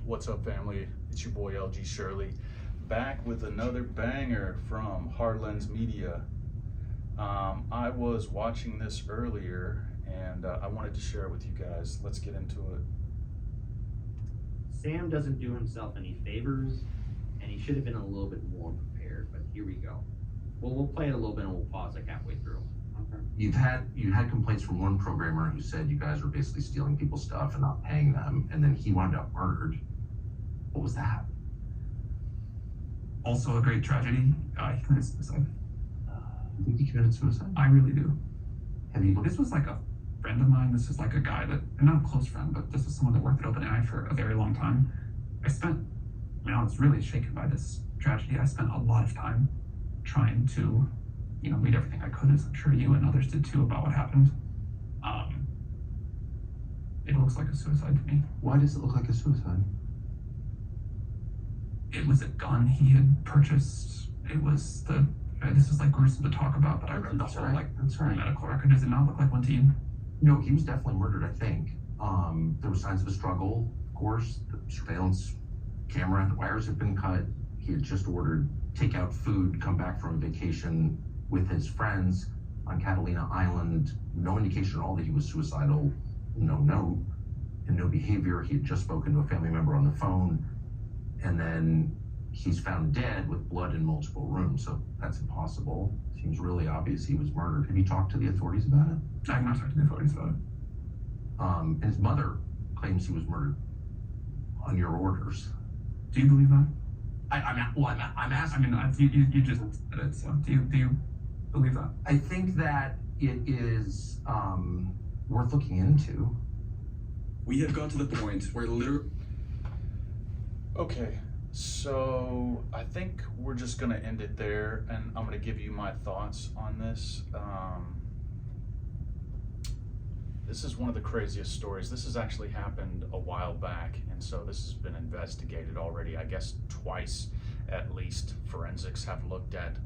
What's up, family? It's your boy LG Shirley, back with another banger from Hardlens Media. I was watching this earlier and I wanted to share it with you guys. Let's get into it. Sam doesn't do himself any favors, and he should have been a little bit more prepared, but here we go. We'll play it a little bit and we'll pause like halfway through. Okay. You had complaints from one programmer who said you guys were basically stealing people's stuff and not paying them, and then he wound up murdered. What was that? Also a great tragedy. He committed suicide. You think he committed suicide? I really do. Have you looked? This was like a friend of mine. This is like a guy that, and not a close friend, but this is someone that worked at OpenAI for a very long time. I was really shaken by this tragedy. I spent a lot of time trying to, read everything I could, as I'm sure you and others did too, about what happened. It looks like a suicide to me. Why does it look like a suicide? It was a gun he had purchased. It was this is like gruesome to talk about, but I read the That's whole right. That's right. medical record. Does it not look like one to you? No, he was definitely murdered, I think. There were signs of a struggle, of course. The surveillance camera, the wires had been cut. He had just ordered takeout food, come back from vacation with his friends on Catalina Island. No indication at all that he was suicidal. No note and no behavior. He had just spoken to a family member on the phone. And then he's found dead with blood in multiple rooms. So that's impossible. Seems really obvious he was murdered. Have you talked to the authorities about it? I have not talked to the authorities about it. And his mother claims he was murdered on your orders. Do you believe that? I'm asking. You just said it, so do you believe that? I think that it is worth looking into. We have got to the point where Okay, so I think we're just gonna end it there, and I'm gonna give you my thoughts on this. This is one of the craziest stories. This has actually happened a while back, and so this has been investigated already, I guess twice at least. Forensics have looked at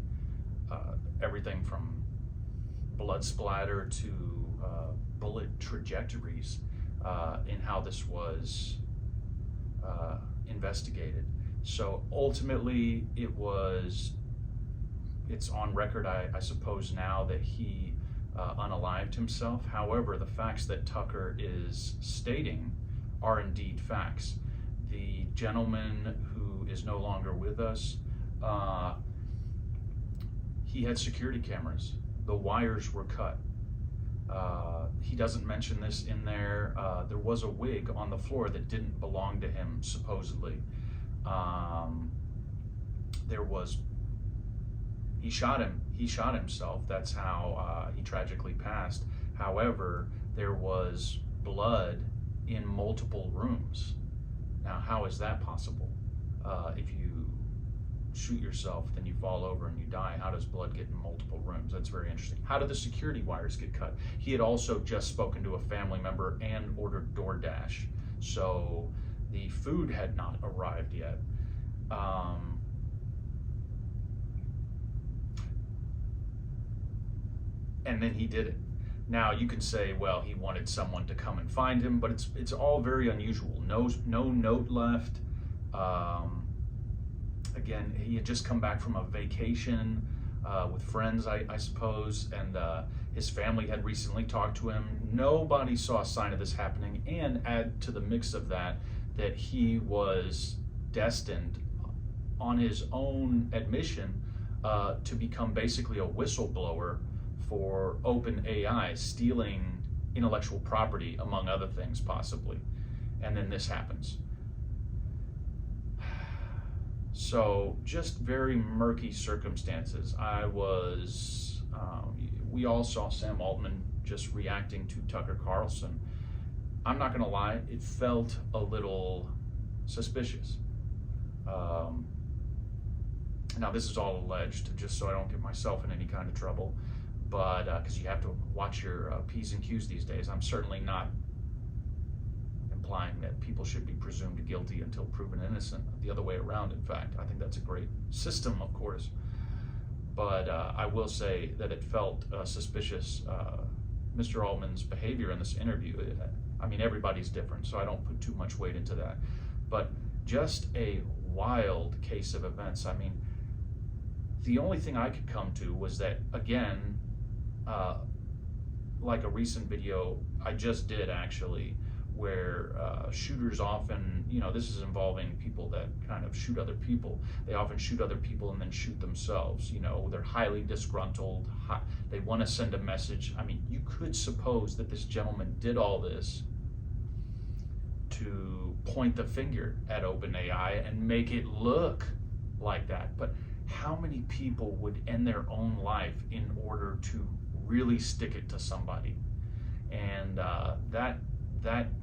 everything from blood splatter to bullet trajectories in how this was investigated. So ultimately it's on record, I suppose now, that he unalived himself. However, the facts that Tucker is stating are indeed facts. The gentleman who is no longer with us, he had security cameras. The wires were cut. He doesn't mention this in there. There was a wig on the floor that didn't belong to him, supposedly. He shot himself. That's how he tragically passed. However, there was blood in multiple rooms. Now, how is that possible? If you shoot yourself, then you fall over and you die. How does blood get in multiple rooms? That's very interesting. How did the security wires get cut? He had also just spoken to a family member and ordered DoorDash, so the food had not arrived yet. And then he did it. Now you can say, well, he wanted someone to come and find him, but it's all very unusual. No note left. Again, he had just come back from a vacation with friends, I suppose, and his family had recently talked to him. Nobody saw a sign of this happening, and add to the mix of that he was destined, on his own admission, to become basically a whistleblower for OpenAI, stealing intellectual property, among other things, possibly. And then this happens. So just very murky circumstances. We all saw Sam Altman just reacting to Tucker Carlson. I'm not gonna lie, it felt a little suspicious. Now this is all alleged, just so I don't get myself in any kind of trouble, but because you have to watch your P's and Q's these days. I'm certainly not implying that people should be presumed guilty until proven innocent. The other way around, in fact. I think that's a great system, of course. But I will say that it felt suspicious, Mr. Altman's behavior in this interview. I mean, everybody's different, so I don't put too much weight into that. But just a wild case of events. I mean, the only thing I could come to was that, again, like a recent video I just did actually, where shooters often, this is involving people that kind of shoot other people. They often shoot other people and then shoot themselves. They're highly disgruntled. They want to send a message. I mean, you could suppose that this gentleman did all this to point the finger at OpenAI and make it look like that. But how many people would end their own life in order to really stick it to somebody? And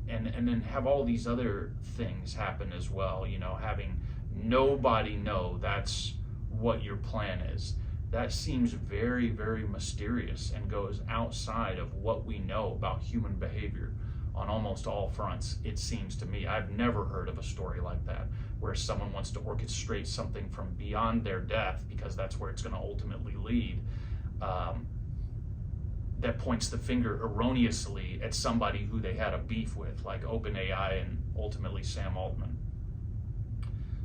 and then have all these other things happen as well, having nobody know that's what your plan is. That seems very, very mysterious and goes outside of what we know about human behavior on almost all fronts, it seems to me. I've never heard of a story like that, where someone wants to orchestrate something from beyond their death, because that's where it's going to ultimately lead, that points the finger erroneously at somebody who they had a beef with, like OpenAI and ultimately Sam Altman.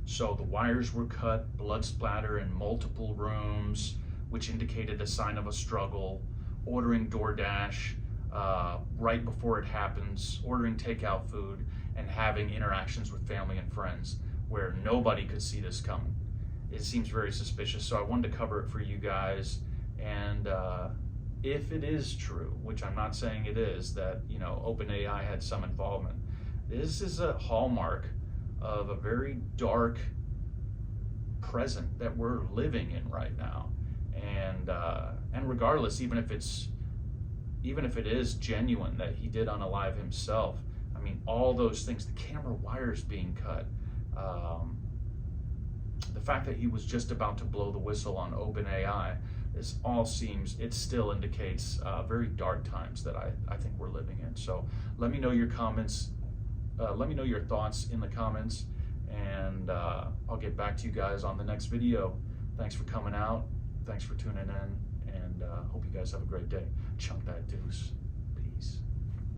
So the wires were cut, blood splatter in multiple rooms, which indicated a sign of a struggle, ordering DoorDash right before it happens, ordering takeout food, and having interactions with family and friends where nobody could see this coming. It seems very suspicious, so I wanted to cover it for you guys. And if it is true, which I'm not saying it is, that OpenAI had some involvement, this is a hallmark of a very dark present that we're living in right now. And regardless, even if it is genuine that he did unalive himself, I mean, all those things, the camera wires being cut, the fact that he was just about to blow the whistle on OpenAI, it still indicates very dark times that I think we're living in. So let me know your comments. Let me know your thoughts in the comments, and I'll get back to you guys on the next video. Thanks for coming out. Thanks for tuning in, and hope you guys have a great day. Chunk that deuce. Peace.